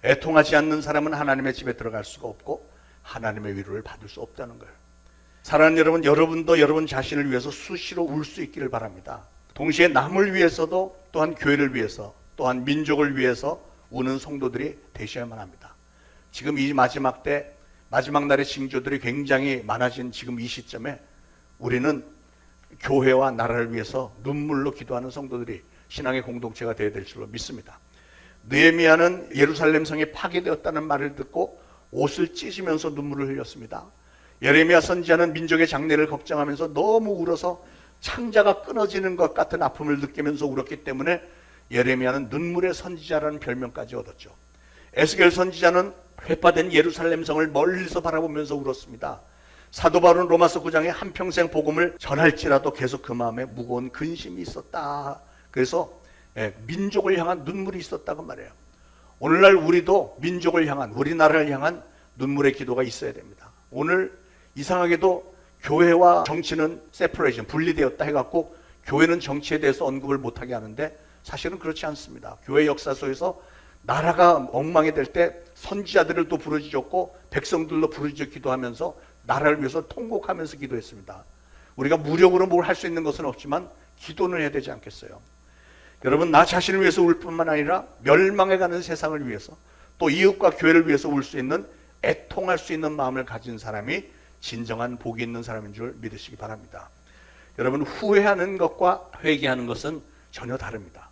애통하지 않는 사람은 하나님의 집에 들어갈 수가 없고 하나님의 위로를 받을 수 없다는 거예요. 사랑하는 여러분, 여러분도 여러분 자신을 위해서 수시로 울 수 있기를 바랍니다. 동시에 남을 위해서도, 또한 교회를 위해서, 또한 민족을 위해서 우는 성도들이 되셔야만 합니다. 지금 이 마지막 때, 마지막 날의 징조들이 굉장히 많아진 지금 이 시점에 우리는 교회와 나라를 위해서 눈물로 기도하는 성도들이 신앙의 공동체가 되어야 될 줄로 믿습니다. 느헤미야는 예루살렘 성이 파괴되었다는 말을 듣고 옷을 찢으면서 눈물을 흘렸습니다. 예레미야 선지자는 민족의 장래를 걱정하면서 너무 울어서 창자가 끊어지는 것 같은 아픔을 느끼면서 울었기 때문에 예레미야는 눈물의 선지자라는 별명까지 얻었죠. 에스겔 선지자는 회파된 예루살렘 성을 멀리서 바라보면서 울었습니다. 사도 바울은 로마서 9장에 한평생 복음을 전할지라도 계속 그 마음에 무거운 근심이 있었다. 그래서 민족을 향한 눈물이 있었다고 말해요. 오늘날 우리도 민족을 향한, 우리나라를 향한 눈물의 기도가 있어야 됩니다. 오늘 이상하게도 교회와 정치는 세퍼레이션, 분리되었다 해갖고 교회는 정치에 대해서 언급을 못하게 하는데 사실은 그렇지 않습니다. 교회 역사 속에서 나라가 엉망이 될 때 선지자들을 또 부르짖었고 백성들도 부르짖어 기도하면서 나라를 위해서 통곡하면서 기도했습니다. 우리가 무력으로 뭘 할 수 있는 것은 없지만 기도는 해야 되지 않겠어요? 여러분, 나 자신을 위해서 울 뿐만 아니라 멸망해가는 세상을 위해서, 또 이웃과 교회를 위해서 울 수 있는, 애통할 수 있는 마음을 가진 사람이 진정한 복이 있는 사람인 줄 믿으시기 바랍니다. 여러분, 후회하는 것과 회개하는 것은 전혀 다릅니다.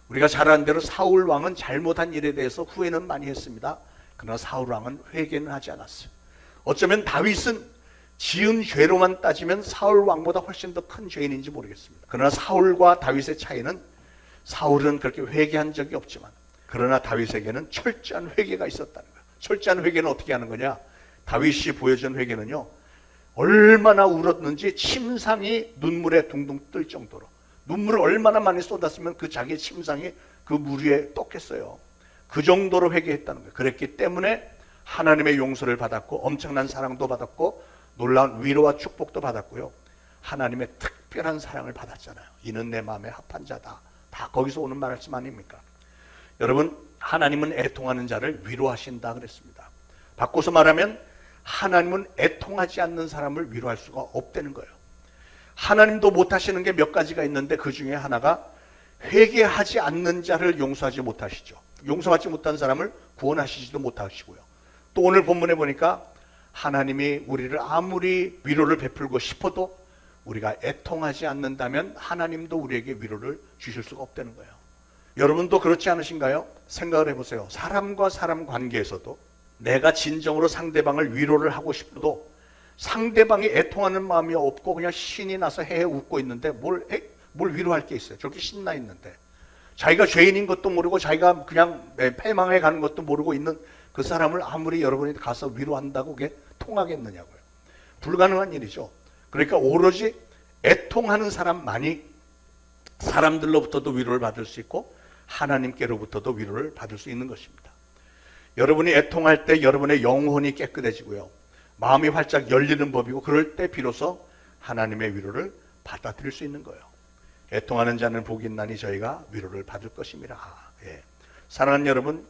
우리가 잘 아는 대로 사울 왕은 잘못한 일에 대해서 후회는 많이 했습니다. 그러나 사울 왕은 회개는 하지 않았어요. 어쩌면 다윗은 지은 죄로만 따지면 사울 왕보다 훨씬 더 큰 죄인인지 모르겠습니다. 그러나 사울과 다윗의 차이는, 사울은 그렇게 회개한 적이 없지만 그러나 다윗에게는 철저한 회개가 있었다는 거예요. 철저한 회개는 어떻게 하는 거냐? 다윗이 보여준 회개는요, 얼마나 울었는지 침상이 눈물에 둥둥 뜰 정도로, 눈물을 얼마나 많이 쏟았으면 그 자기의 침상이 그 물 위에 떴겠어요. 그 정도로 회개했다는 거예요. 그랬기 때문에 하나님의 용서를 받았고 엄청난 사랑도 받았고 놀라운 위로와 축복도 받았고요. 하나님의 특별한 사랑을 받았잖아요. 이는 내 마음에 합한 자다. 다 거기서 오는 말씀 아닙니까? 여러분, 하나님은 애통하는 자를 위로하신다 그랬습니다. 바꿔서 말하면 하나님은 애통하지 않는 사람을 위로할 수가 없다는 거예요. 하나님도 못하시는 게 몇 가지가 있는데 그 중에 하나가 회개하지 않는 자를 용서하지 못하시죠. 용서받지 못한 사람을 구원하시지도 못하시고요. 또 오늘 본문에 보니까 하나님이 우리를 아무리 위로를 베풀고 싶어도 우리가 애통하지 않는다면 하나님도 우리에게 위로를 주실 수가 없다는 거예요. 여러분도 그렇지 않으신가요? 생각을 해보세요. 사람과 사람 관계에서도 내가 진정으로 상대방을 위로를 하고 싶어도 상대방이 애통하는 마음이 없고 그냥 신이 나서 헤헤 웃고 있는데 뭘 위로할 게 있어요. 저렇게 신나 있는데 자기가 죄인인 것도 모르고 자기가 그냥 패망해 가는 것도 모르고 있는 그 사람을 아무리 여러분이 가서 위로한다고 그게 통하겠느냐고요. 불가능한 일이죠. 그러니까 오로지 애통하는 사람만이 사람들로부터도 위로를 받을 수 있고 하나님께로부터도 위로를 받을 수 있는 것입니다. 여러분이 애통할 때 여러분의 영혼이 깨끗해지고요. 마음이 활짝 열리는 법이고 그럴 때 비로소 하나님의 위로를 받아들일 수 있는 거예요. 애통하는 자는 복이 있나니 저희가 위로를 받을 것입니다. 예. 사랑하는 여러분,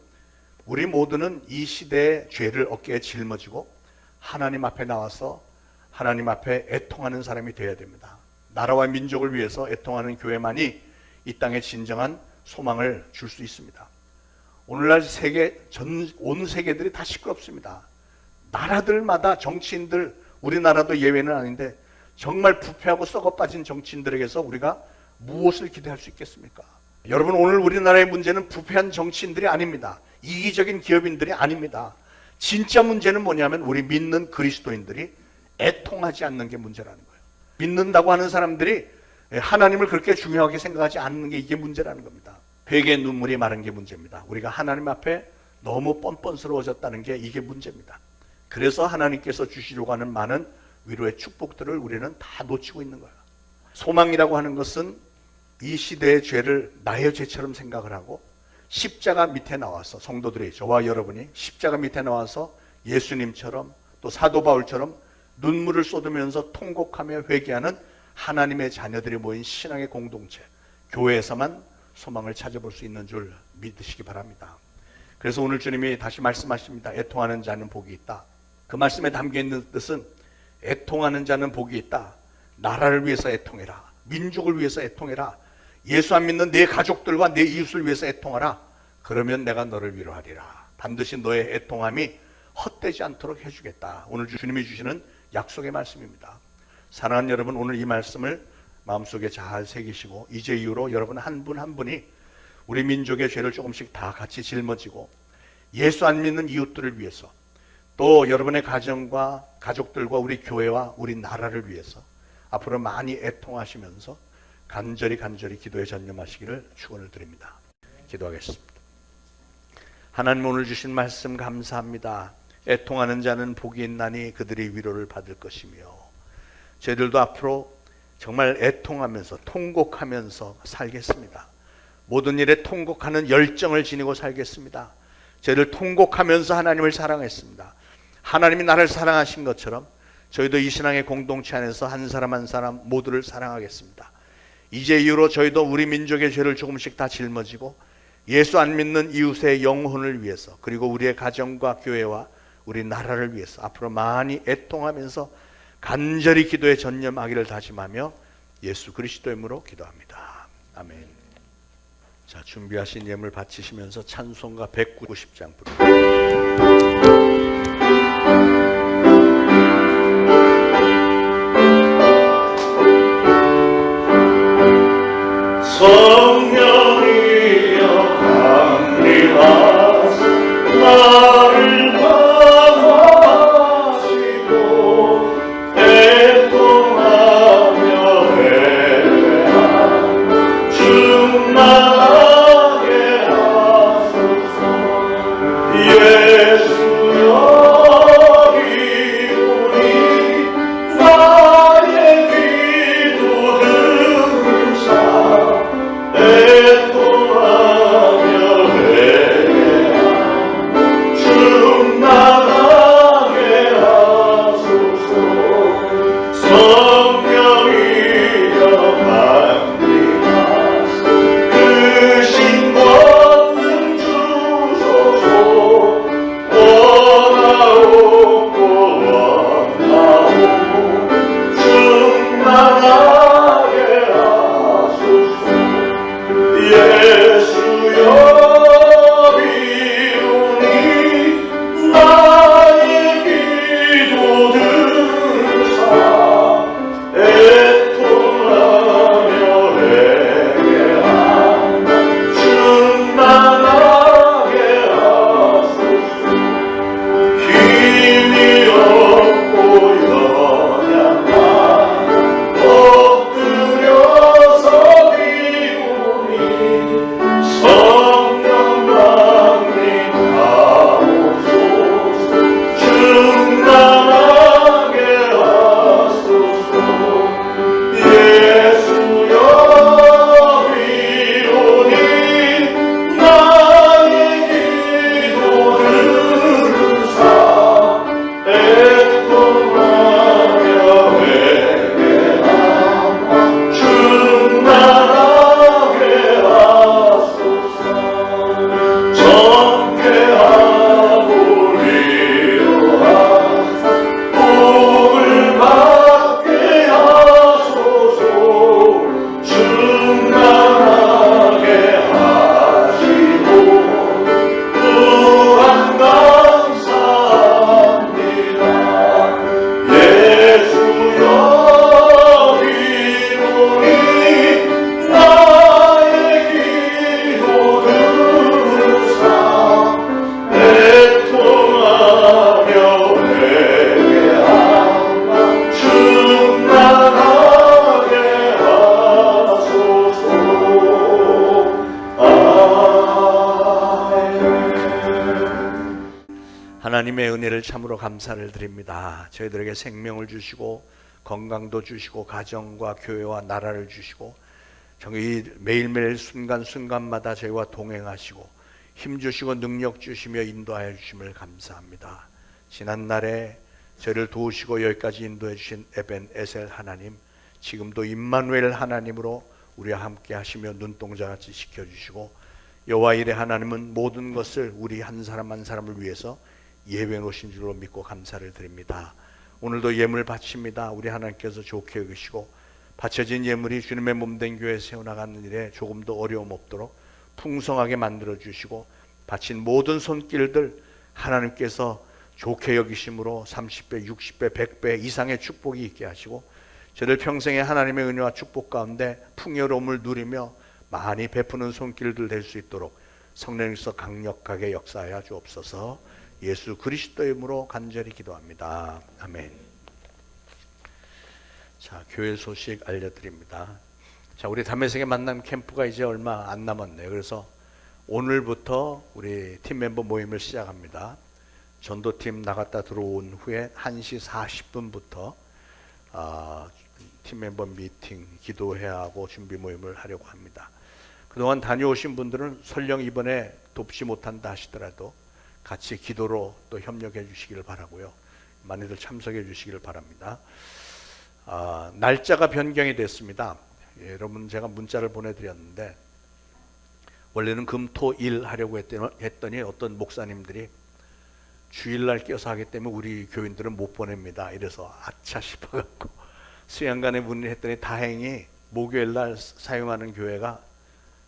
우리 모두는 이 시대의 죄를 어깨에 짊어지고 하나님 앞에 나와서 하나님 앞에 애통하는 사람이 되어야 됩니다. 나라와 민족을 위해서 애통하는 교회만이 이 땅에 진정한 소망을 줄 수 있습니다. 오늘날 온 세계들이 다 시끄럽습니다. 나라들마다 정치인들, 우리나라도 예외는 아닌데 정말 부패하고 썩어 빠진 정치인들에게서 우리가 무엇을 기대할 수 있겠습니까? 여러분, 오늘 우리나라의 문제는 부패한 정치인들이 아닙니다. 이기적인 기업인들이 아닙니다. 진짜 문제는 뭐냐면 우리 믿는 그리스도인들이 애통하지 않는 게 문제라는 거예요. 믿는다고 하는 사람들이 하나님을 그렇게 중요하게 생각하지 않는 게 이게 문제라는 겁니다. 회개의 눈물이 마른 게 문제입니다. 우리가 하나님 앞에 너무 뻔뻔스러워졌다는 게 이게 문제입니다. 그래서 하나님께서 주시려고 하는 많은 위로의 축복들을 우리는 다 놓치고 있는 거예요. 소망이라고 하는 것은 이 시대의 죄를 나의 죄처럼 생각을 하고 십자가 밑에 나와서, 성도들이, 저와 여러분이 십자가 밑에 나와서 예수님처럼 또 사도 바울처럼 눈물을 쏟으면서 통곡하며 회개하는 하나님의 자녀들이 모인 신앙의 공동체, 교회에서만 소망을 찾아볼 수 있는 줄 믿으시기 바랍니다. 그래서 오늘 주님이 다시 말씀하십니다. 애통하는 자는 복이 있다. 그 말씀에 담겨있는 뜻은 애통하는 자는 복이 있다. 나라를 위해서 애통해라. 민족을 위해서 애통해라. 예수 안 믿는 내 가족들과 내 이웃을 위해서 애통하라. 그러면 내가 너를 위로하리라. 반드시 너의 애통함이 헛되지 않도록 해주겠다. 오늘 주님이 주시는 약속의 말씀입니다. 사랑하는 여러분, 오늘 이 말씀을 마음속에 잘 새기시고 이제 이후로 여러분 한 분 한 분이 우리 민족의 죄를 조금씩 다 같이 짊어지고 예수 안 믿는 이웃들을 위해서 또 여러분의 가정과 가족들과 우리 교회와 우리 나라를 위해서 앞으로 많이 애통하시면서 간절히 기도에 전념하시기를 축원을 드립니다. 기도하겠습니다. 하나님, 오늘 주신 말씀 감사합니다. 애통하는 자는 복이 있나니 그들이 위로를 받을 것이며, 저희들도 앞으로 정말 애통하면서 통곡하면서 살겠습니다. 모든 일에 통곡하는 열정을 지니고 살겠습니다. 저희를 통곡하면서 하나님을 사랑했습니다. 하나님이 나를 사랑하신 것처럼 저희도 이 신앙의 공동체 안에서 한 사람 한 사람 모두를 사랑하겠습니다. 이제 이후로 저희도 우리 민족의 죄를 조금씩 다 짊어지고 예수 안 믿는 이웃의 영혼을 위해서, 그리고 우리의 가정과 교회와 우리 나라를 위해서 앞으로 많이 애통하면서 간절히 기도에 전념하기를 다짐하며 예수 그리스도의 이름으로 기도합니다. 아멘. 자, 준비하신 예물 바치시면서 찬송가 190장 부릅니다. 성령이여 강림하사 나를 감화하시고 애통하며 회개한 충만하게 하소서. 예수여 하나님의 은혜를 참으로 감사를 드립니다. 저희들에게 생명을 주시고 건강도 주시고 가정과 교회와 나라를 주시고 정말 매일매일 순간순간마다 저희와 동행하시고 힘 주시고 능력 주시며 인도하여 주심을 감사합니다. 지난날에 저희를 도우시고 여기까지 인도해 주신 에벤에셀 하나님, 지금도 임마누엘 하나님으로 우리와 함께 하시며 눈동자같이 지켜주시고 여호와 일의 하나님은 모든 것을 우리 한 사람 한 사람을 위해서 예배해 놓으신 줄로 믿고 감사를 드립니다. 오늘도 예물 바칩니다. 우리 하나님께서 좋게 여기시고 바쳐진 예물이 주님의 몸된 교회 세워나가는 일에 조금도 어려움 없도록 풍성하게 만들어 주시고 바친 모든 손길들 하나님께서 좋게 여기심으로 30배, 60배, 100배 이상의 축복이 있게 하시고 저를 평생에 하나님의 은혜와 축복 가운데 풍요로움을 누리며 많이 베푸는 손길들 될 수 있도록 성령님께서 강력하게 역사하여 주옵소서. 예수 그리스도의 이름으로 간절히 기도합니다. 아멘. 자, 교회 소식 알려드립니다. 자, 우리 담에색의 만남 캠프가 이제 얼마 안 남았네요. 그래서 오늘부터 우리 팀 멤버 모임을 시작합니다. 전도팀 나갔다 들어온 후에 1시 40분부터 팀 멤버 미팅, 기도해야 하고 준비 모임을 하려고 합니다. 그동안 다녀오신 분들은 설령 이번에 돕지 못한다 하시더라도 같이 기도로 또 협력해 주시기를 바라고요. 많이들 참석해 주시기를 바랍니다. 날짜가 변경이 됐습니다. 여러분, 제가 문자를 보내드렸는데 원래는 금, 토, 일 하려고 했더니 어떤 목사님들이 주일날 껴서 하기 때문에 우리 교인들은 못 보냅니다. 이래서 아차 싶어갖고 수양관에 문의했더니 다행히 목요일날 사용하는 교회가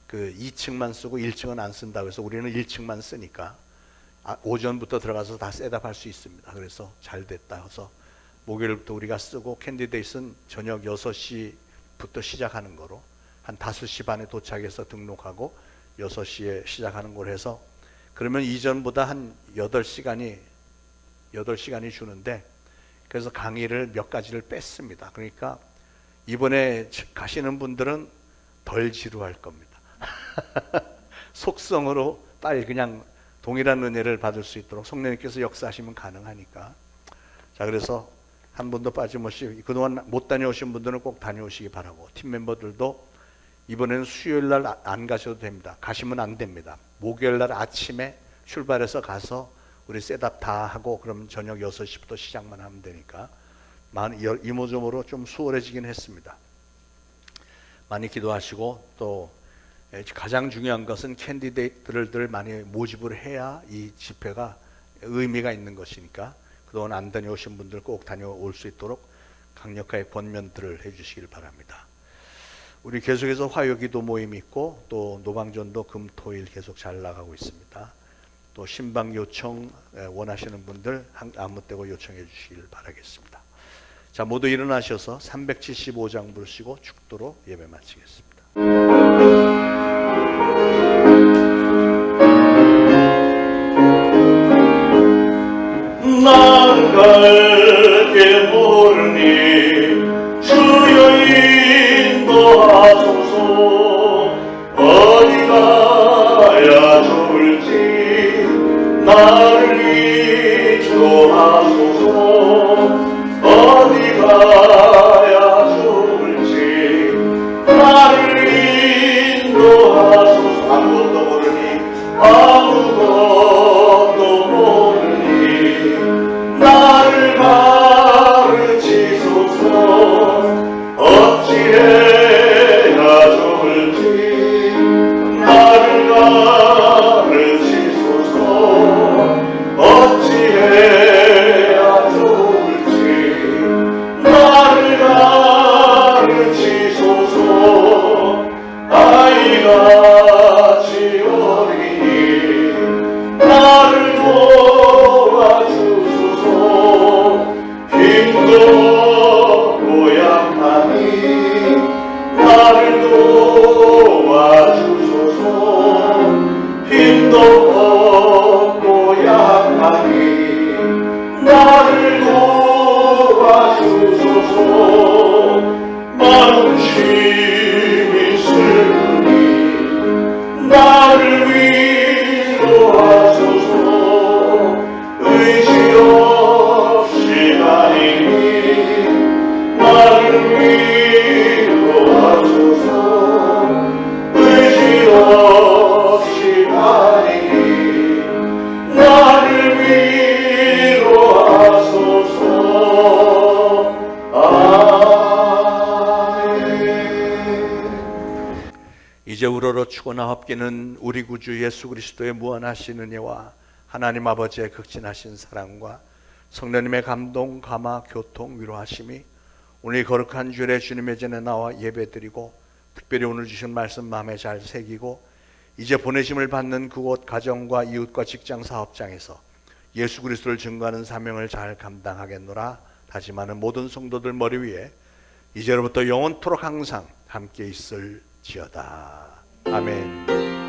그 2층만 쓰고 1층은 안 쓴다고 해서 우리는 1층만 쓰니까 오전부터 들어가서 다 셋업할 수 있습니다. 그래서 잘 됐다 해서 목요일부터 우리가 쓰고 캔디데이트는 저녁 6시부터 시작하는 거로 한 5시 반에 도착해서 등록하고 6시에 시작하는 걸 해서 그러면 이전보다 한 8시간이 주는데 그래서 강의를 몇 가지를 뺐습니다. 그러니까 이번에 가시는 분들은 덜 지루할 겁니다. 속성으로 빨리 그냥 동일한 은혜를 받을 수 있도록 성령님께서 역사하시면 가능하니까. 자, 그래서 한 분도 빠짐없이 그동안 못 다녀오신 분들은 꼭 다녀오시기 바라고, 팀 멤버들도 이번에는 수요일날 안 가셔도 됩니다. 가시면 안 됩니다. 목요일날 아침에 출발해서 가서 우리 셋업 다 하고 그럼 저녁 6시부터 시작만 하면 되니까 이모저모로 좀 수월해지긴 했습니다. 많이 기도하시고 또 가장 중요한 것은 캔디데이트들을 많이 모집을 해야 이 집회가 의미가 있는 것이니까 그동안 안 다녀오신 분들 꼭 다녀올 수 있도록 강력하게 권면들을 해주시길 바랍니다. 우리 계속해서 화요기도 모임이 있고 또 노방전도 금, 토, 일 계속 잘 나가고 있습니다. 또 신방 요청 원하시는 분들 아무 때고 요청해 주시길 바라겠습니다. 자, 모두 일어나셔서 375장 부르시고 축도로 예배 마치겠습니다. 나는 갈길 모르니 주여 인도하소서. 어디 가야 좋을지 나를 인도하소서. 어디 가야 좋을지 나를 인도하소서. 아무것도 모르니 아무것도 모르니 나를 가르치소서. 어찌해야 좋을지 나를 가르치소서. 어찌해야 좋을지 나를 가르치소서. 아이같이 어리니 나를 도와주소서. 힘도 없고 약하니 나를 도와주소서. 힘도 없고 약하니 나를 도와주소서. 마음심이 슬프니 이제 우러러 추고나옵기는 우리 구주 예수 그리스도의 무한하신 은혜와 하나님 아버지의 극진하신 사랑과 성령님의 감동, 감화, 교통, 위로하심이 오늘 이 거룩한 주일에 주님의 전에 나와 예배드리고 특별히 오늘 주신 말씀 마음에 잘 새기고 이제 보내심을 받는 그곳 가정과 이웃과 직장 사업장에서 예수 그리스도를 증거하는 사명을 잘 감당하겠노라 다짐하는 모든 성도들 머리 위에 이제로부터 영원토록 항상 함께 있을지어다. 아멘.